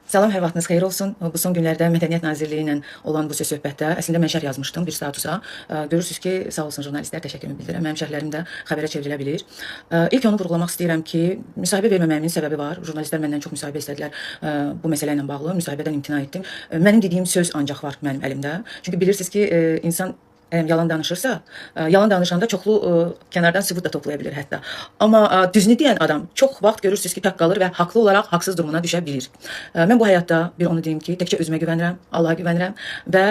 Salam, hər vaxtınız xeyir olsun. Bu son günlərdə Mədəniyyət Nazirliyi ilə olan bu söhbətdə əslində mən şərh yazmışdım bir statusa. Görürsünüz ki, sağ olsun jurnalistlər, təşəkkürümü bildirirəm. Mənim şərhlərim də xəbərə çevrilə bilir. İlk onu vurğulamaq istəyirəm ki, müsahibə verməməyimin səbəbi var. Jurnalistlər məndən çox müsahibə istədilər bu məsələ ilə bağlı. Müsahibədən imtina etdim. Mənim dediyim söz ancaq var mənim əlimdə. Çünki bilirsiniz ki, insan yalan danışırsa, yalan danışanda çoxlu kənardan sübut da toplaya bilir hətta. Amma düzünü deyən adam çox vaxt görürsünüz ki, tək qalır və haqlı olaraq haqsız durumuna düşə bilir. Mən bu həyatda bir onu deyim ki, təkcə özümə güvənirəm, Allaha güvənirəm və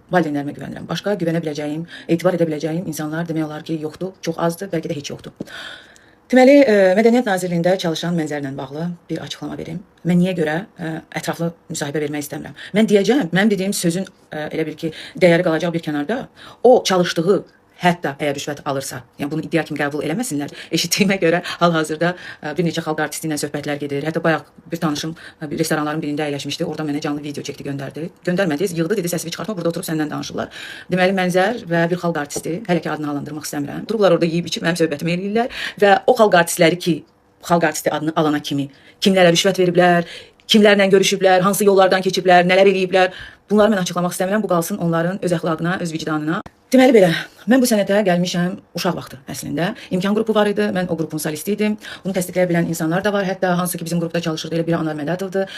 valideynlərimə güvənirəm. Başqa güvənə biləcəyim, etibar edə biləcəyim insanlar demək olar ki, yoxdur, çox azdır, bəlkə də heç yoxdur. Deməli, Mədəniyyət Nazirliyində çalışan mənzərlə bağlı bir açıqlama verim. Mən niyə görə ətraflı müsahibə vermək istəmirəm? Mən deyəcəm, mənim dediyim sözün elə bil ki, dəyəri qalacaq bir kənarda. O çalışdığı, hətta əgər rüşvət alırsa, yəni bunu iddia kimi qəbul eləməsinlər. Eşitdiyimə görə hal-hazırda bir neçə xalq artisti ilə söhbətlər gedir. Hətta bayaq bir tanışım restoranların birində əyləşmişdi. Orada mənə canlı video çəkdi, göndərdi. Göndərmədi, yığdı, dedi səsini çıxartma, burada oturub səndən danışırlar. Deməli, Mənzər və bir xalq artisti, hələ ki adını alandırmaq istəmirəm. Durublar orada yeyib içib mənim söhbətimi eləyirlər və o xalq artistləri ki, xalq artisti adını alana kimi kimlərə rüşvət veriblər, kimlərlə görüşüblər, hansı yollardan keçiblər, nələr eləyiblər. Bunları mən açıqlamaq istəmirəm. Bu qalsın onların öz əxlaqına, öz vicdanına. Deməli belə, mən bu sənətə gəlmişəm uşaq vaxtı əslində. İmkan qrupu var idi, mən o qrupun solisti idim. Bunu təsdiqləyə bilən insanlar da var. Hətta hansı ki bizim qrupda çalışırdı, elə biri Anar Mədədovdur.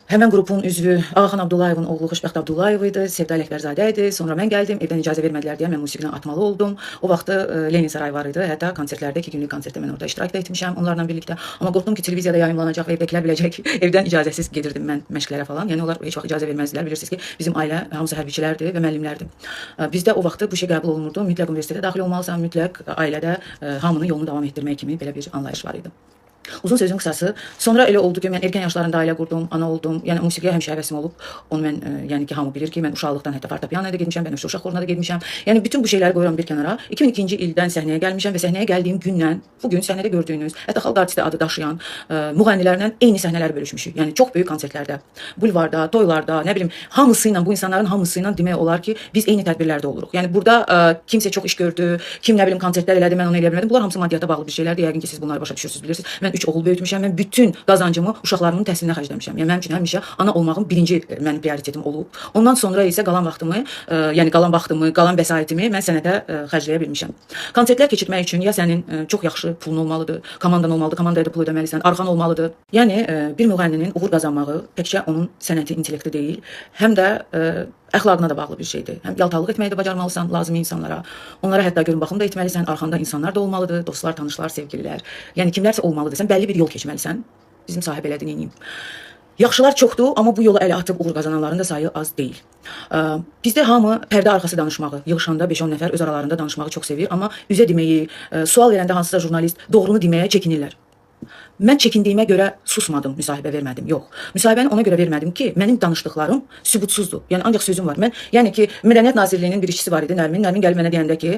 Həmən qrupun üzvü Ağaxan Abdullayevin oğlu Xoşbəxt Abdullayev idi, Sevda Ələkbərzadə idi. Sonra mən gəldim, evdən icazə vermədilər deyə mən musiqidən atmalı oldum. O vaxtı Lenin Saray var idi. Hətta konsertlərdə, 2 günlük konsertdə mən orada iştirak da etmişəm onlarla birlikdə. Amma qorxdum ki, televiziyada yayımlanacaq və evdəkilər biləcək. Evdən icazəsiz gedirdim mən məşqlərə falan. Yəni onlar heç vaxt icazə verməzdilər. Bilirsiniz ki, bizim ailə hamısı hərbiçilərdir və müəllimlərdir. Bizdə o vaxtı bu şey qəbul olunurdu. Mütləq universitetə daxil olmalısan, mütləq ailədə hamının yolunu davam etdirmək kimi belə bir anlayış var idi. Uzun sözün qısası, sonra elə oldu ki, mən erkən yaşlarında ailə qurdum, ana oldum. Yəni musiqiyə həmişə həvəsim olub. Onu mən yəni ki, hamı bilir ki, mən uşaqlıqdan hətta fortepianoya da getmişəm, bənövşə uşaq xoruna da getmişəm. Yəni bütün bu şeyləri qoyuram bir kənara. 2002-ci ildən səhnəyə gəlmişəm və səhnəyə gəldiyim gündən bu gün səhnədə gördüyünüz, hətta xalq artisti adı daşıyan müğənnilərlə eyni səhnələri bölüşmüşük. Yəni çox böyük konsertlərdə, bulvarda, toylarda, nə bilim, hamısı ilə, bu insanların hamısı ilə demək olar ki, biz eyni tədbirlərdə oluruq. Yəni burada kimsə çox iş gördü, kim nə bilim konsertlər elədi, mən onu eləyə bilmədim. Bunlar hamısı maddiyyata bağlı bir şeylərdir. Yəqin ki, siz bunları başa düşürsünüz, bilirsiniz. Mən 3 oğul böyütmüşəm, mən bütün qazancımı uşaqlarımın təhsilinə xərcləmişəm. Yəni mənim üçün həmişə ana olmağım birinci mənim prioritetim olub. Ondan sonra isə qalan vaxtımı, qalan vəsaitimi mən sənətə xərcləyə bilmişəm. Konsertlər keçirmək üçün ya sənin çox yaxşı pulun olmalıdır, komandan olmalıdır, komandaya da pul ödəməlisən, arxan olmalıdır. Yəni bir müğənninin uğur qazanmağı təkcə onun sənəti, intellekti deyil, həm də əxlaqına da bağlı bir şeydir. Həm yaltaqlıq etməyi də bacarmalısan lazımi insanlara. Onlara hətta görün baxım da etməlisən. Arxanda insanlar da olmalıdır, dostlar, tanışlar, sevgililər. Yəni kimlərsə olmalıdır. Sən bəlli bir yol keçməlisən. Bizim sahib elədi, neyim. Yaxşılar çoxdur, amma bu yola ələ atıb uğur qazananların da sayı az deyil. Bizdə hamı pərdə arxası danışmağı, yığışanda 5-10 nəfər öz aralarında danışmağı çox sevir, amma üzə deməyi, sual verəndə hansısa jurnalist doğrunu deməyə çəkinirlər. Mən çəkindiyimə görə susmadım, müsahibə vermədim. Yox. Müsahibəni ona görə vermədim ki, mənim danışdıqlarım sübutsuzdur. Yəni ancaq sözüm var. Mən yəni ki, Mədəniyyət Nazirliyinin bir işçisi var idi, Nərmin. Nərmin gəlib mənə deyəndə ki,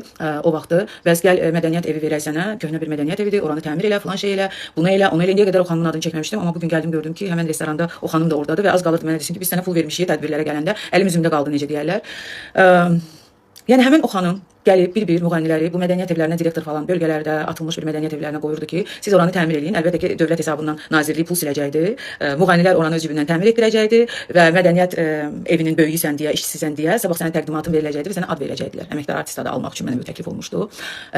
o vaxtı bəs gəl mədəniyyət evi verək sənə, köhnə bir mədəniyyət evidir, oranı təmir elə, falan şey elə, bunu elə, onu elə. İndiyə qədər o xanımın adını çəkməmişdim, amma bu gün gəldim gördüm ki, həmin restoranda o xanım da ordadır və az qalırdı mənə desin ki, biz sənə pul vermişik tədbirlərə gələndə, əlim üzümdə qaldı necə deyərlər. Yəni həmin o xanım gəlib bir-bir müğənniləri bu mədəniyyət evlərinə direktor falan bölgələrdə atılmış bir mədəniyyət evlərinə qoyurdu ki, siz oranı təmir eləyin. Əlbəttə ki, dövlət hesabından nazirlik pul siləcəkdi. Müğənnilər oranı öz cibindən təmir etdirəcəkdi və mədəniyyət evinin böyüyüsən deyə, işçisisən deyə sabah sənə təqdimatın veriləcəkdi və sənə ad verəcəkdilər. Əməkdar artist adı almaq üçün mənə bu təklif olmuşdu.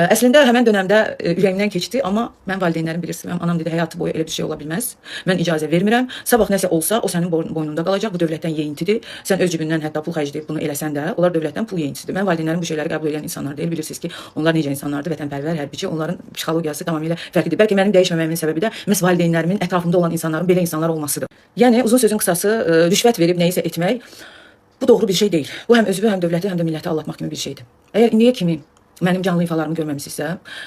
Əslində həmin dövrdə ürəyimdən keçdi, amma mən valideynlərim bilirsiniz, anam dedi həyatı boyu elə bir şey ola bilməz. Mən icazə vermirəm. Sabah nəsə olsa, o sənin boynunda qalacaq. Bu dövlətdən yeyintidir. Sən öz cibindən hətta pul xərcləyib bunu eləsən də, onlar dövlətdən pul yeyintisidir. Mən valideynlərim bu şeyləri qəbul edən insanlar deyil, bilirsiniz ki, onlar necə insanlardır, vətənpərvər, hərbiçi, onların psixologiyası tamamilə fərqlidir. Bəlkə mənim dəyişməməyimin səbəbi də məhz valideynlərimin ətrafımda olan insanların belə insanlar olmasıdır. Yəni uzun sözün qısası, rüşvət verib nəyisə etmək bu doğru bir şey deyil. Bu həm özünü, həm dövləti, həm də milləti aldatmaq kimi bir şeydir. Əgər indiyə kimi mənim canlı ifalarımı görməmisinizsə,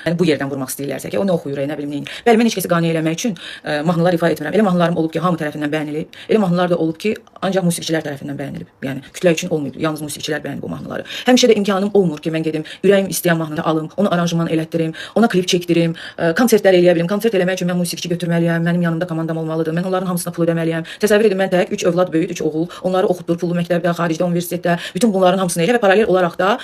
yəni bu yerdən vurmaq istəyirlərsə ki, o nə oxuyur, nə bilim neyin. Bəli, mən heç kəsi qane eləmək üçün mahnılar ifa etmirəm. Elə mahnılarım olub ki, hamı tərəfindən bəyənilib. Elə mahnılar da olub ki, ancaq musiqiçilər tərəfindən bəyənilib. Yəni kütlə üçün olmayıb, yalnız musiqiçilər bəyənib bu mahnıları. Həmişə də imkanım olmur ki, mən gedim, ürəyim istəyən mahnını alım, onu aranjman elətdirim, ona klip çəkdirim, konsertlər eləyə bilim. Konsert eləmək üçün mən musiqiçi götürməliyəm, mənim yanımda komandam olmalıdır. Mən onların hamısına pul ödəməliyəm. Təsəvvür edin, mən tək 3 övlad böyüt, 3 oğul, onları oxutdur, pullu məktəbdə, xaricdə, universitetdə, bütün bunların hamısını elə və paralel olaraq da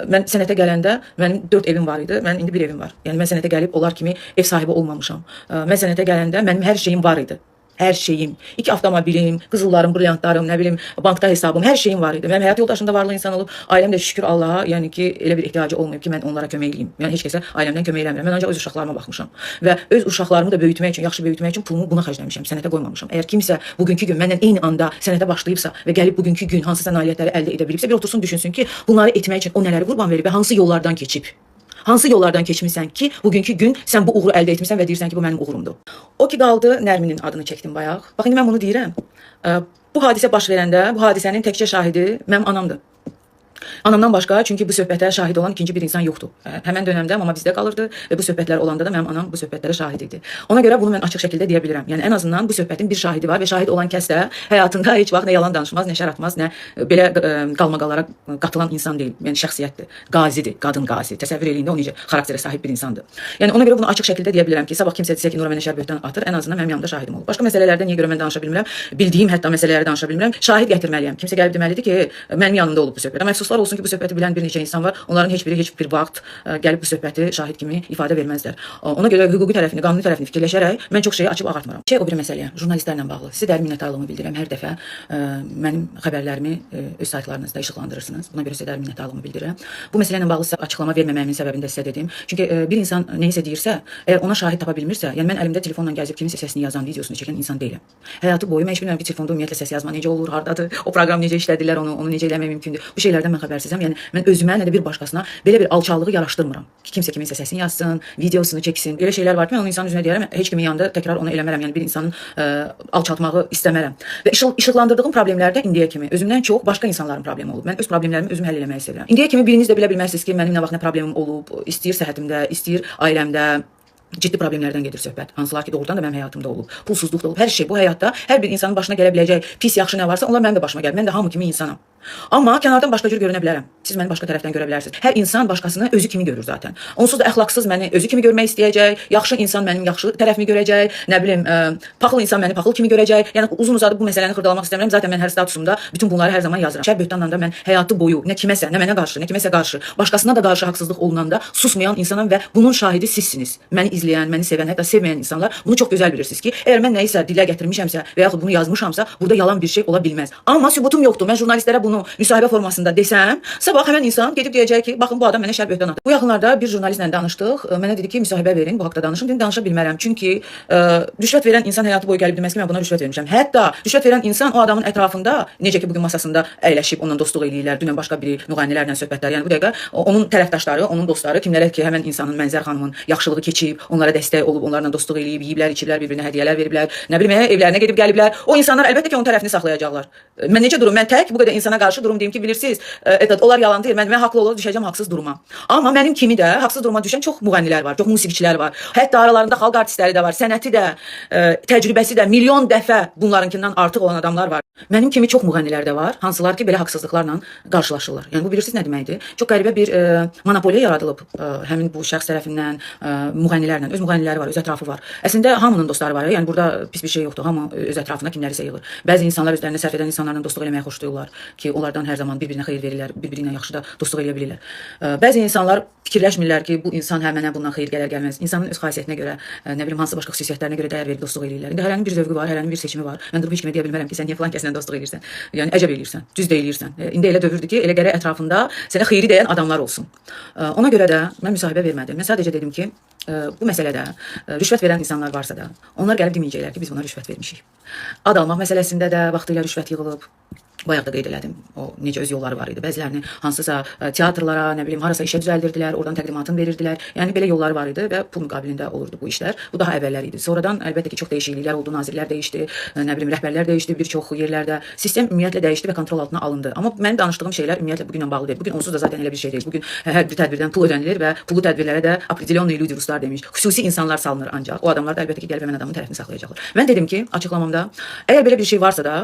mən sənətə gələndə mənim 4 evim var idi. Mənim indi bir evim var. Yəni mən sənətə gəlib onlar kimi ev sahibi olmamışam. Mən sənətə gələndə mənim hər şeyim var idi. Her şeyim, 2 avtomobilim, qızıllarım, brilliantlarım, nə bilim, bankda hesabım, hər şeyim var idi. Mənim həyat yoldaşım da varlı insan olub. Ailəm də şükür Allaha, yəni ki, elə bir ehtiyacı olmayıb ki, mən onlara kömək eləyim. Yəni heç kəsə ailəmdən kömək eləmirəm. Mən ancaq öz uşaqlarıma baxmışam və öz uşaqlarımı da böyütmək üçün, yaxşı böyütmək üçün pulumu buna xərcləmişəm, sənətə qoymamışam. Əgər kimsə bugünkü gün məndən eyni anda sənətə başlayıbsa və gəlib bugünkü gün hansısa nailiyyətləri əldə edə bilibsə, bir otursun düşünsün ki, bunları etmək üçün o nələri qurban verib və hansı yollardan keçib. Hansı yollardan keçmisən ki, bugünkü gün sən bu uğuru əldə etmisən və deyirsən ki, bu mənim uğurumdur. O ki qaldı, Nərminin adını çəkdim bayaq. Bax, indi mən bunu deyirəm. Bu hadisə baş verəndə, bu hadisənin təkcə şahidi mənim anamdır. Anamdan başqa, çünki bu söhbətə şahid olan ikinci bir insan yoxdur. Həmən dönəmdə mama bizdə qalırdı və bu söhbətlər olanda da mənim anam bu söhbətlərə şahid idi. Ona görə bunu mən açıq şəkildə deyə bilirəm. Yəni ən azından bu söhbətin bir şahidi var və şahid olan kəs də həyatında heç vaxt nə yalan danışmaz, nə şər atmaz, nə belə qalmaqallara qatılan insan deyil. Yəni şəxsiyyətdir, qazidir, qadın qazi. Təsəvvür eləyin də o necə xarakterə sahib bir insandır. Yəni ona görə bunu açıq şəkildə deyə bilirəm ki, sabah kimsə desə ki, Nura mənə şər böhtan atır, ən azından mənim yanımda şahidim olur. Başqa məsələlərdə niyə görə mən danışa bilmirəm? Bildiyim hətta məsələləri danışa bilmirəm. Şahid gətirməliyəm. Kimsə gəlib deməlidir ki, mənim yanımda olub bu söhbət. Amma əfsuslar olsun ki, bu söhbəti bilən bir neçə insan var. Onların heç biri heç bir vaxt gəlib bu söhbəti şahid kimi ifadə verməzlər. Ona görə hüquqi tərəfini, qanuni tərəfini fikirləşərək mən çox şeyi açıb ağartmıram. O bir məsələyə, jurnalistlərlə bağlı. Sizə dərin minnətdarlığımı bildirirəm. Hər dəfə mənim xəbərlərimi öz saytlarınızda işıqlandırırsınız. Buna görə sizə dərin minnətdarlığımı bildirirəm. Bu məsələ ilə bağlı sizə açıqlama verməməyimin səbəbini də sizə dedim. Çünki bir insan nəyisə deyirsə, əgər ona şahid tapa bilmirsə, yəni mən əlimdə telefonla gəzib kiminsə səsini yazan, videosunu çəkən insan deyiləm. Həyatı boyu mən heç bilmirəm ki, telefonda ümumiyyətlə səs yazma necə olur, hardadır, o proqram necə işlədirlər, onu necə eləmək mümkündür. Bu şeylərdən mən xəbərsizəm. Yəni mən özümə nə də bir başqasına belə bir alçaqlığı yaraşdırmıram ki, kimsə kiminsə səsini yazsın, videosunu çəksin. Elə şeylər var ki, mən onun insanın üzünə deyərəm, heç kimin yanında təkrar onu eləmərəm. Yəni bir insanın alçaltmağı istəmərəm. Və işıqlandırdığım problemlərdə indiyə kimi özümdən çox başqa insanların problemi olub. Mən öz problemlərimi özüm həll etməyi sevirəm. İndiyə kimi biriniz də bilə bilmərsiniz ki, mənim nə vaxt nə problemim olub, istəyir səhhətimdə, istəyir ailəmdə. Ciddi problemlərdən gedir söhbət. Hansılar ki, doğrudan da mənim həyatımda olub. Pulsuzluq da olub. Hər şey bu həyatda hər bir insanın başına gələ biləcək pis, yaxşı nə varsa, onlar mənim də başıma gəlir. Mən də hamı kimi insanam. Amma kənardan başqa cür görünə bilərəm. Siz məni başqa tərəfdən görə bilərsiniz. Hər insan başqasını özü kimi görür zaten. Onsuz da əxlaqsız məni özü kimi görmək istəyəcək. Yaxşı insan mənim yaxşı tərəfimi görəcək. Nə bilim, paxıl insan məni paxıl kimi görəcək. Yəni uzun uzadı bu məsələni xırdalamaq istəmirəm. Zaten mən hər statusumda bütün bunları hər zaman yazıram. Şər böhtanla da mən həyatı boyu nə kiməsə, nə mənə qarşı, nə kiməsə qarşı, başqasına da qarşı haqsızlıq olunanda susmayan insanam və bunun şahidi sizsiniz. Məni izləyən, məni sevən, hətta sevməyən insanlar bunu çox gözəl bilirsiniz ki, əgər mən nəyisə dilə gətirmişəmsə və yaxud bunu yazmışamsa, burada yalan bir şey ola bilməz. Amma sübutum yoxdur. Mən jurnalistlərə bunu müsahibə formasında desəm, sabah həmən insan gedib deyəcək ki, baxın bu adam mənə şər böhtan atır. Bu yaxınlarda bir jurnalistlə danışdıq. Mənə dedi ki, müsahibə verin, bu haqqda danışın. Dedim, danışa bilmərəm. Çünki rüşvət verən insan həyatı boyu gəlib deməz ki, mən buna rüşvət vermişəm. Hətta rüşvət verən insan o adamın ətrafında, necə ki bugün masasında əyləşib onunla dostluq eləyirlər, dünən başqa biri müğənnilərlə söhbətlər. Yəni bu dəqiqə onun tərəfdaşları, onun dostları, kimlərə ki, həmən insanın Mənzər xanımın yaxşılığı keçib, onlara dəstək olub, onlarla dostluq eləyib, yeyiblər, içiblər, bir-birinə hədiyyələr veriblər, nə bilim, evlərinə gedib gəliblər. O insanlar əlbəttə ki, onun tərəfini saxlayacaqlar. Mən necə durum? Mən tək bu qədər insana qarşı durum deyim ki, bilirsiniz, onlar yalan deyil. Mən haqlı olub düşəcəm haqsız duruma. Amma mənim kimi də haqsız duruma düşən çox müğənnilər var, çox musiqiçilər var. Hətta aralarında xalq artistləri də var, sənəti də, təcrübəsi də milyon dəfə bunlarınkindən artıq olan adamlar var. Mənim kimi çox müğənnilər də var, hansılar ki, belə haqsızlıqlarla qarşılaşırlar. Yəni bu bilirsiniz nə deməkdir? Çox qəribə bir monopoliya yaradılıb həmin bu şəxs tərəfindən müğənnilərlə. Öz müğənniləri var, öz ətrafı var. Əslində hamının dostları var. Yəni burada pis bir şey yoxdur. Hamı öz ətrafına kimlərisə yığır. Bəzi insanlar özlərinə sərf edən insanlarla dostluq eləməyi xoşlayırlar ki, onlardan hər zaman bir-birinə xeyir verirlər, bir-birinə yaxşı da dostluq eləyə bilirlər. Bəzi insanlar fikirləşmirlər ki, bu insan hə mənə bundan xeyir gələr gəlməz. İnsanın öz xasiyyətinə görə, nə bilim hansı başqa xüsusiyyətlərinə görə dəyər verib dostluq eləyirlər. İndi hərənin bir zövqü var, hərənin bir seçimi var. Mən durub heç kimə deyə bilmərəm ki, sən niyə falan kəslə dostluq eləyirsən? Yəni əcəb eləyirsən, düz də eləyirsən. İndi elə dövrdür ki, elə gərək ətrafında sənə xeyri deyən adamlar olsun. Ona görə də mən müsahibə vermədim. Mən sadəcə dedim ki, bu məsələdə rüşvət verən insanlar varsa da, onlar gəlib deməyəcəklər ki, biz buna rüşvət vermişik. Ad almaq məsələsində də vaxtilə rüşvət yığılıb. Bayaq da qeyd elədim, o necə öz yolları var idi. Bəzilərini hansısa teatrlara, nə bilim, harasa işə düzəldirdilər, oradan təqdimatını verirdilər. Yəni belə yolları var idi və pul müqabilində olurdu bu işlər. Bu daha əvvəllər idi. Sonradan əlbəttə ki, çox dəyişikliklər oldu, nazirlər dəyişdi, nə bilim, rəhbərlər dəyişdi, bir çox yerlərdə sistem ümumiyyətlə dəyişdi və kontrol altına alındı. Amma mənim danışdığım şeylər ümumiyyətlə bugünlə bağlı deyil. Bugün onsuz da zaten elə bir şey deyil. Bugün hər bir tədbirdən pul ödənilir və pulu tədbirlərə də определенные люди ruslar demiş. Xüsusi insanlar salınır ancaq. O adamlar da əlbəttə ki, gəlib həmin adamın tərəfini saxlayacaqlar. Mən dedim ki, açıqlamamda, əgər belə bir şey varsa da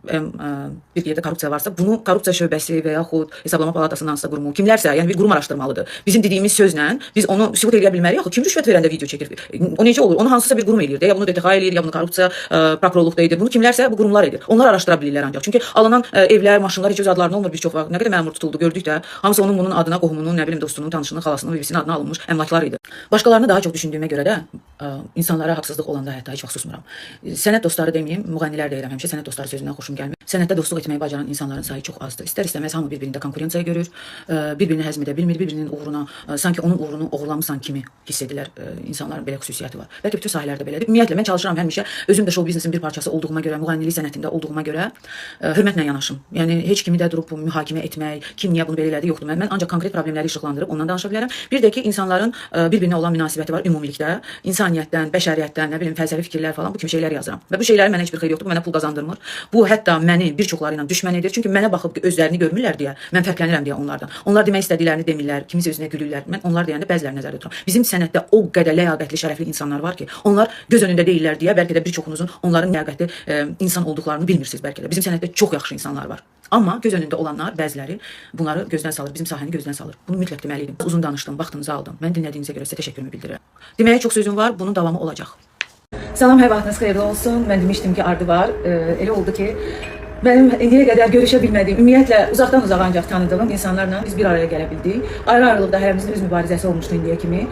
bir yerdə korrupsiya varsa, bunu korrupsiya şöbəsi və yaxud Hesablama Palatasının hansısa qurumu, kimlərsə, yəni bir qurum araşdırmalıdır. Bizim dediyimiz sözlə biz onu sübut edə bilmərik. Axı kim rüşvət verəndə video çəkir? O necə olur? Onu hansısa bir qurum eləyir də, ya bunu DTX eləyir, ya bunu korrupsiya prokurorluqda edir. Bunu kimlərsə bu qurumlar edir. Onlar araşdıra bilirlər ancaq. Çünki alınan evlər, maşınlar heç öz adlarına olmur bir çox vaxt. Nə qədər məmur tutuldu gördük də. Hamısı onun bunun adına, qohumunun, nə bilim dostunun, tanışının, xalasının, bibisinin adına alınmış əmlaklar idi. Başqalarını daha çox düşündüyümə görə də insanlara haqsızlıq olanda hətta heç vaxt susmuram. Sənət dostları deməyim, müğənnilər deyirəm həmişə. Sənət dostları sözündən xoşum gəlmir. Sənətdə dostluq etməyi bacaran insanların sayı çox azdır. İstər-istəməz hamı bir-birində konkurensiya görür, bir-birini həzm edə bilmir, bir-birinin uğruna, sanki onun uğrunu oğurlamısan kimi hiss edirlər. İnsanların belə xüsusiyyəti var. Bəlkə bütün sahələrdə belədir. Ümumiyyətlə mən çalışıram həmişə özüm də show biznesin bir parçası olduğuma görə, müğənnilik sənətində olduğuma görə hörmətlə yanaşım. Yəni heç kimi də durub mühakimə etmək, kim niyə bunu belə elədi, yoxdur. Mən ancaq konkret problemləri işıqlandırıb ondan danışa bilərəm. Bir də ki, insanların bir-birinə olan münasibəti var ümumilikdə. İnsaniyyətdən, bəşəriyyətdən, nə bilim fəlsəfi fikirlər falan bu kimi şeylər yazıram. Və bu şeylərin mənə heç bir xeyri yoxdur, bu mənə pul qazandırmır. Bu hətta məni bir çoxları ilə düşmən edir. Çünki mənə baxıb özlərini görmürlər deyə, mən fərqlənirəm deyə onlardan. Onlar demək istədiklərini demirlər, kimisə özünə gülürlər. Mən onlar deyəndə bəzilərini nəzərdə tuturam. Bizim sənətdə o qədər ləyaqətli, şərəfli insanlar var ki, onlar göz önündə deyirlər deyə bəlkə də bir çoxunuzun onların ləyaqətli insan olduqlarını bilmirsiniz bəlkə də. Bizim sənətdə çox yaxşı insanlar var. Amma göz önündə olanlar bəziləri bunları gözdən salır, bizim sahəni gözdən salır. Bunu mütləq deməliydim. Uzun danışdım, vaxtınızı aldım. Mən dinlədiyinizə görə sizə təşəkkürümü bildirirəm. Deməyə çox sözüm var, bunun davamı olacaq. Salam, hər vaxtınız xeyirli olsun. Mən demişdim ki, ardı var. Elə oldu ki, mənim indiyə qədər görüşə bilmədiyim, ümumiyyətlə uzaqdan-uzağa ancaq tanıdığım insanlarla biz bir araya gələ bildik. Ayrı-ayrılıqda hərəmizin öz mübarizəsi olmuşdu indiyə kimi.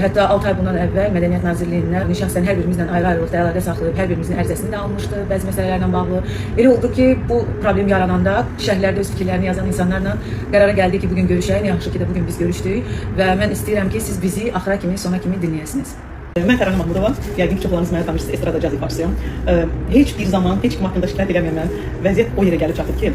Hətta 6 ay bundan əvvəl Mədəniyyət Nazirliyindən şəxsən hər birimizlə ayrı-ayrılıqda əlaqə saxlayıb, hər birimizin ərizəsini də almışdı bəzi məsələlərlə bağlı. Elə oldu ki, bu problem yarananda şərhlərdə öz fikirlərini yazan insanlarla qərara gəldik ki, bugün görüşək. Yaxşı ki də bugün biz görüşdük və mən istəyirəm ki, siz bizi axıra kimi, sona kimi dinləyəsiniz. Mən Tərənnüm Mahmudova, yəqin ki, çoxlarınız mənə tanışsınız, estrada caz ifaçısıyam. Heç bir zaman, heç kim haqqında şikayət eləməyəm, vəziyyət o yerə gəlib çatıb ki,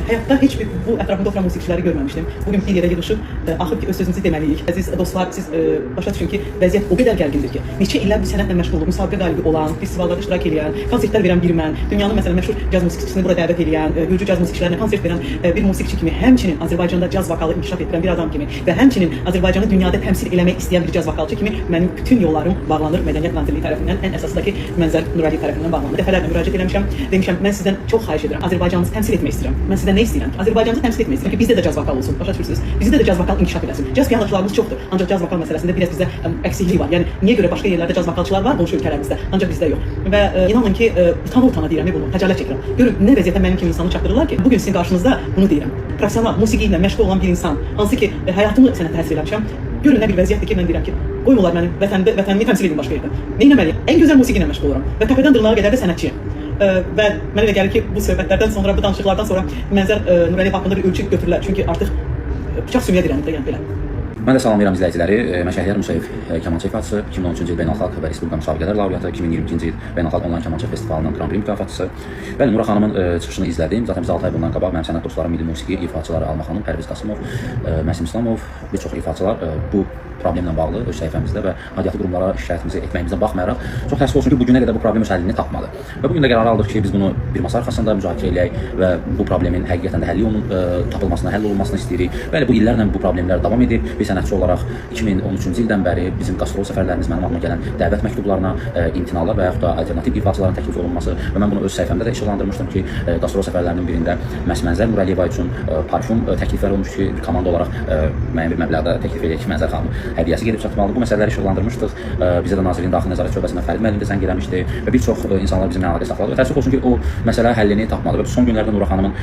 həyatda heç bir bu ətrafımda oturan musiqiçiləri görməmişdim. Bugün bir yerə yığışıb, axıb ki, öz sözünüzü deməliyik. Əziz dostlar, siz başa düşün ki, vəziyyət o qədər gərgindir ki, neçə illər bu sənətlə məşğul olub, müsabiqə qalibi olan, festivallarda iştirak edən, konsertlər verən bir mən, dünyanın məsələn məşhur caz musiqiçisini bura dəvət edən, gürcü caz musiqiçilərinə konsert verən bir musiqiçi kimi, həmçinin Azərbaycanda caz vokalı inkişaf etdirən bir adam kimi və həmçinin Azərbaycanı dünyada təmsil etmək istəyən bir caz vokalçı kimi mənim bütün yollarım bağlanır Mədəniyyət Nazirliyi tərəfindən, ən əsası da ki, Mənzər Nurəliyev tərəfindən bağlanır. Dəfələrlə müraciət eləmişəm, demişəm, mən sizdən çox xahiş edirəm, Azərbaycanınızı təmsil etmək istəyirəm. Mən sizdən nə istəyirəm ki, Azərbaycanınızı təmsil etmək istəyirəm ki, bizdə də caz vokal olsun, başa düşürsünüz? Bizdə də caz vokal inkişaf eləsin. Caz pianoçularımız çoxdur, ancaq caz vokal məsələsində biraz bizdə əksiklik var. Yəni niyə görə başqa yerlərdə caz vokalçılar var, qonşu ölkələrimizdə, ancaq bizdə yox. Və inanın ki, utana deyirəm bunu, xəcalət çəkirəm. Görün nə vəziyyətdə mənim kimi insanı çatdırırlar ki, bugün sizin qarşınızda bunu deyirəm. Professional musiqi ilə məşğul olan bir insan, hansı ki, həyatımı sənətə həsr eləmişəm. Görün nə bir vəziyyətdir ki, mən deyirəm ki, qoymurlar mənim vətənimi təmsil edin başqa yerdə. Nə etməliyəm? Ən gözəl musiqi ilə məşğul oluram və təpədən dırnağa qədər də sənətçiyəm. Və mənə elə gəlir ki, bu söhbətlərdən sonra, bu danışıqlardan sonra Mənzər Nurəliyev haqqında bir ölçü götürürlər. Çünki artıq bıçaq sümüyə dirənir, yəni belə. Mən də salamlayıram izləyiciləri. Mən Şəhriyar Musayev, kamança ifaçısı, 2013-cü il beynəlxalq və respublika müsabiqələr laureatı, 2022-ci il beynəlxalq onlayn kamança festivalının Grand Prix mükafatçısı. Bəli, Nura xanımın çıxışını izlədim. Zaten biz 6 ay bundan qabaq mənim sənət dostlarım, milli musiqi ifaçıları Alma xanım, Pərviz Qasımov, Məsim İslamov, bir çox ifaçılar bu problemlə bağlı öz səhifəmizdə və aidiyyatı qurumlara şikayətimizi etməyimizə baxmayaraq çox təəssüf olsun ki, bu günə qədər bu problem öz həllini tapmadı. Və bu gün də qərar aldıq ki, biz bunu bir masa arxasında müzakirə eləyək və bu problemin həqiqətən də həlli tapılmasına, həll olunmasını istəyirik. Bəli, bu illərlə bu problemlər davam edib. Bir sənətçi olaraq 2013-cü ildən bəri bizim qastrol səfərlərimiz, mənim adıma gələn dəvət məktublarına imtinalar və yaxud da alternativ ifaçıların təklif olunması və mən bunu öz səhifəmdə də işıqlandırmışdım ki, qastrol səfərlərinin birində məhz Mənzər Nurəliyeva üçün parfüm təkliflər olmuş ki, komanda olaraq müəyyən bir məbləğdə təklif edək ki, Mənzər xanım hədiyyəsi gedib çatmalı. Bu məsələləri işıqlandırmışdıq. Bizə də Nazirliyin Daxili Nəzarət Şöbəsindən Fərid müəllim də zəng eləmişdi və bir çox insanlar bizimlə əlaqə saxladı. Və təəssüf olsun ki, o məsələ həllini tapmadı və son günlərdə Nura xanımın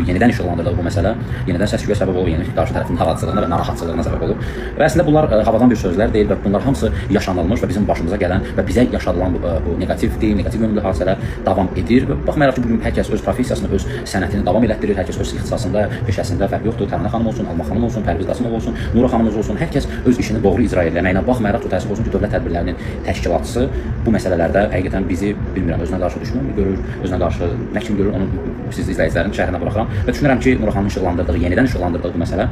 yenidən işıqlandırdığı bu məsələ yenidən səs-küyə səbəb olub, yeni qarşı tərəfin narahatsızlığına və narahatsızlığına səbəb olub. Və əslində bunlar havadan bir sözlər deyil və bunlar hamısı yaşanılmış və bizim başımıza gələn və bizə yaşadılan bu negativ yönlü hadisələr davam edir və baxmayaraq ki, bugün hər kəs öz professiyasını, öz sənətini davam elətdirir, hər kəs öz ixtisasında, peşəsində fərqi yoxdur. Tərənnə xanım olsun, Alma xanım olsun, Pərviz Qasımov olsun, Nura xanımız olsun, hər kəs öz işini doğru icra etməyinə baxmayaraq təəssüf olsun ki, dövlət tədbirlərinin təşkilatçısı bu məsələlərdə həqiqətən bizi bilmirəm, özünə qarşı düşmən görür, özünə qarşı nə kimi görür, onu siz izləyicilərin şərhinə buraxıram və düşünürəm ki, Nura xanımın işıqlandırdığı, yenidən işıqlandırdığı bu məsələ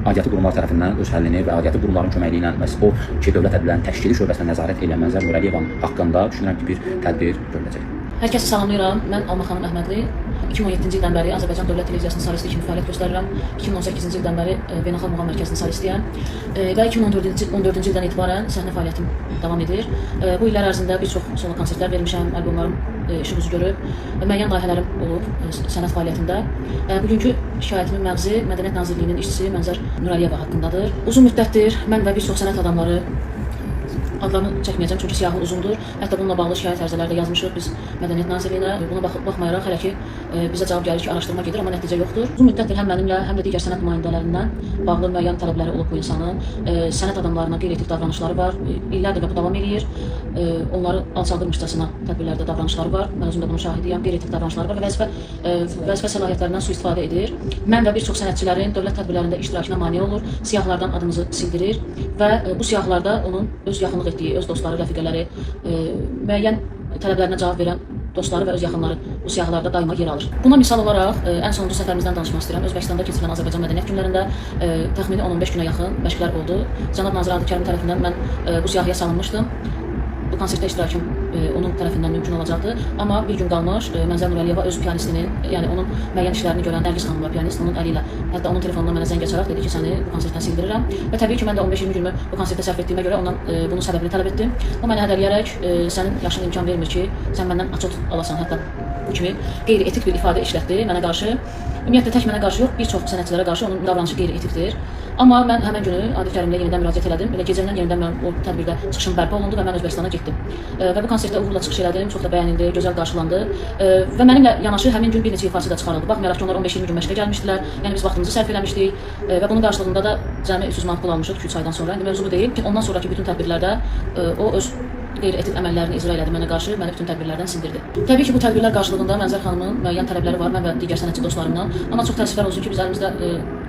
aidiyyatı qurumlar tərəfindən öz həllini və aidiyyatı qurumların köməkliyi ilə məhz o ki, dövlət tədbirlərinin təşkili şöbəsinə nəzarət edən Mənzər Nurəliyevanın haqqında düşünürəm ki, bir tədbir görüləcək. Hər kəsi salamlayıram. Mən Alma xanım Əhmədli. 2017-ci ildən bəri Azərbaycan Dövlət Televiziyasının solisti kimi fəaliyyət göstərirəm. 2018-ci ildən bəri Beynəlxalq Muğam Mərkəzinin solistiyəm və 2014-cü ildən etibarən səhnə fəaliyyətim davam edir. Bu illər ərzində bir çox solo konsertlər vermişəm, albomlarım işıq üzü görüb, müəyyən layihələrim olub sənət fəaliyyətində. Bugünkü şikayətimin məğzi Mədəniyyət Nazirliyinin işçisi Mənzər Nurəliyeva haqqındadır. Uzun müddətdir mən və bir çox sənət adamları, adlarını çəkməyəcəm çünki siyahı uzundur. Hətta bununla bağlı şikayət ərizələri də yazmışıq biz Mədəniyyət Nazirliyinə. Buna baxmayaraq hələ ki bizə cavab gəlir ki, araşdırma gedir, amma nəticə yoxdur. Uzun müddətdir həm mənimlə, həm də digər sənət nümayəndələrindən bağlı müəyyən tələbləri olub bu insanın. Sənət adamlarına qeyri-etik davranışları var. İllərdir və bu davam edir. Onları alçaldırmışcasına tədbirlərdə davranışları var. Mən özüm də bunun şahidiyəm. Qeyri-etik davranışları var və vəzifə səlahiyyətlərindən sui-istifadə edir. Mən və bir çox sənətçilərin dövlət tədbirlərində iştirakına mane olur, siyahılardan adımızı sildirir və bu siyahılarda onun öz yaxınlıq etdiyi, öz dostları, rəfiqələri, müəyyən tələblərinə cavab verən dostları və öz yaxınları bu siyahılarda daima yer alır. Buna misal olaraq ən sonuncu səfərimizdən danışmaq istəyirəm. Özbəkistanda keçirilən Azərbaycan Mədəniyyət Günlərində təxmini 10-15 günə yaxın məşqlər oldu. Cənab nazir Abdülkərim tərəfindən mən bu siyahıya salınmışdım. Bu konsertdə iştirakım onun tərəfindən mümkün olacaqdı. Amma bir gün qalmış Mənzər Nurəliyeva öz piyanistinin, yəni onun müəyyən işlərini görən Nərgiz xanım və piyanist onun əli ilə, hətta onun telefonundan mənə zəng açaraq dedi ki, səni bu konsertdən sildirirəm. Və təbii ki, mən də 15-20 günümü bu konsertdə sərf etdiyimə görə ondan bunun səbəbini tələb etdim. O mənə hədələyərək sənin yaşın imkan vermir ki, sən məndən açot alasan, hətta bu kimi qeyri-etik bir ifadə işlətdi mənə qarşı. Ümumiyyətlə tək mənə qarşı yox, bir çox sənətçilərə qarşı onun davranışı qeyri-etikdir. Amma mən həmin günü Adil Kərimlə yenidən müraciət elədim. Elə gecədən yenidən mən o tədbirdə çıxışım bərpa olundu və mən Özbəkistana getdim. Və bu konsertdə uğurla çıxış elədim, çox da bəyənildi, gözəl qarşılandı. Və mənimlə yanaşı həmin gün bir neçə ifaçı da çıxarıldı. Baxmayaraq ki, onlar 15-20 gün məşqə gəlmişdilər. Yəni biz vaxtımızı sərf eləmişdik və bunun qarşılığında da cəmi 300 manat pul almışıq 2-3 aydan sonra. İndi mövzu bu deyil ki, ondan sonraki bütün tədbirlərdə o öz qeyri-etik əməllərini icra elədi mənə qarşı, məni bütün tədbirlərdən sindirdi. Təbii ki, bu tədbirlər qarşılığında Mənzər xanımın müəyyən tələbləri var, mən və digər sənətçi dostlarımdan. Amma çox təəssüflər olsun ki, biz əlimizdə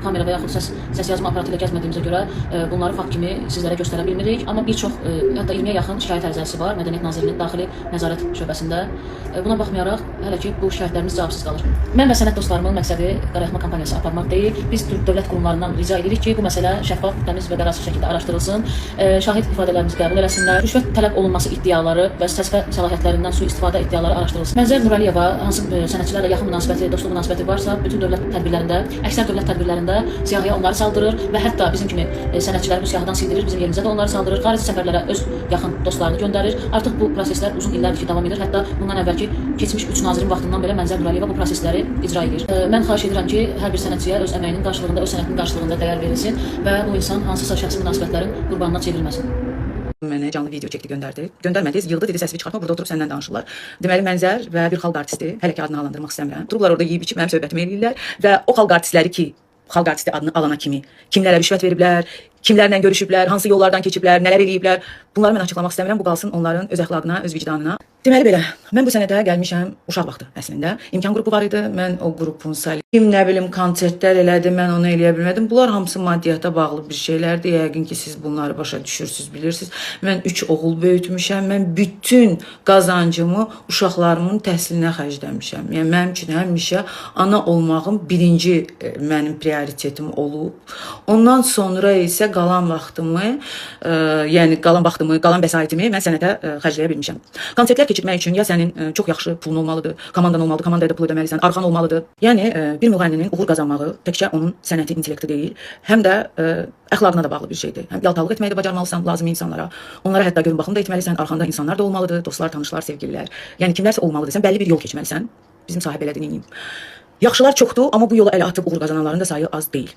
kamera və yaxud səs yazma aparatı ilə gəzmədiyimizə görə bunları fakt kimi sizlərə göstərə bilmirik. Amma bir çox, hətta 20-yə yaxın şikayət ərizəsi var Mədəniyyət Nazirliyinin daxili nəzarət şöbəsində. Buna baxmayaraq, hələ ki, bu şikayətlərimiz cavabsız qalır. Mən və sənət dostlarımın məqsədi qarayatma kampaniyası aparmaq deyil. Biz Türk dövlət qurumlarından rica edirik ki, bu məsələ şəffaf, təmiz və qaranlıq şəkildə araşdırılsın. Şahid ifadələrimizi qəbul eləsinlər. Rüşvət tələb olunması iddiaları və vəzifə səlahiyyətlərindən sui-istifadə iddiaları araşdırılsın. Mənzər Nurəliyeva hansı sənətçilərlə yaxın münasibəti, dostluq münasibəti varsa, bütün dövlət tədbirlərində, əksər dövlət tədbirlərində siyahıya onları saldırır və hətta bizim kimi sənətçiləri bu siyahıdan sildirir, bizim yerimizə də onları saldırır, xarici səfərlərə öz yaxın dostlarını göndərir. Artıq bu proseslər uzun illərdir ki, davam edir. Hətta bundan əvvəlki keçmiş 3 nazirin vaxtından belə Mənzər Nurəliyeva bu prosesləri icra edir. Mən xahiş edirəm ki, hər bir sənətçiyə öz əməyinin qarşılığında, öz sənətinin qarşılığında dəyər verilsin və o insan hansısa şəxsi münasibətlərin qurbanına çevrilməsin. Mənə canlı video çəkdi, göndərdi. Göndərmədi, yığdı, dedi səsini çıxartma, burada oturub səndən danışırlar. Deməli Mənzər və bir xalq artisti, hələ ki adını adlandırmaq istəmirəm. Durublar orada yeyib içib mənim söhbətimi eləyirlər və o xalq artistləri ki, xalq artisti adını alana kimi kimlərə rüşvət veriblər, kimlərlə görüşüblər, hansı yollardan keçiblər, nələr eləyiblər, bunları mən açıqlamaq istəmirəm. Bu qalsın onların öz əxlaqına, öz vicdanına. Deməli belə, mən bu sənətə gəlmişəm uşaq vaxtı əslində. İmkan qrupu var idi, mən o qrupun kim nə bilim konsertlər elədi, mən onu eləyə bilmədim. Bunlar hamısı maddiyyata bağlı bir şeylərdir. Yəqin ki, siz bunları başa düşürsüz, bilirsiniz. Mən 3 oğul böyütmüşəm, mən bütün qazancımı uşaqlarımın təhsilinə xərcləmişəm. Yəni mənim üçün həmişə ana olmağım birinci mənim prioritetim olub. Ondan sonra isə qalan vaxtımı, qalan vəsaitimi mən sənətə xərcləyə bilmişəm. Konsertlər keçirmək üçün ya sənin çox yaxşı pulun olmalıdır, komandan olmalıdır, komandaya da pul ödəməlisən, arxan olmalıdır. Yəni bir müğənninin uğur qazanmağı təkcə onun sənəti, intellekti deyil, həm də əxlaqına da bağlı bir şeydir. Həm yaltaqlıq etməyi də bacarmalısan lazım insanlara. Onlara hətta görün baxım da etməlisən, arxanda insanlar da olmalıdır, dostlar, tanışlar, sevgililər. Yəni kimlərsə olmalıdır. Sən bəlli bir yol keçməlisən. Bizim sahib elədir, neyim. Yaxşılar çoxdur, amma bu yola ələ atıb uğur qazananların da sayı az deyil.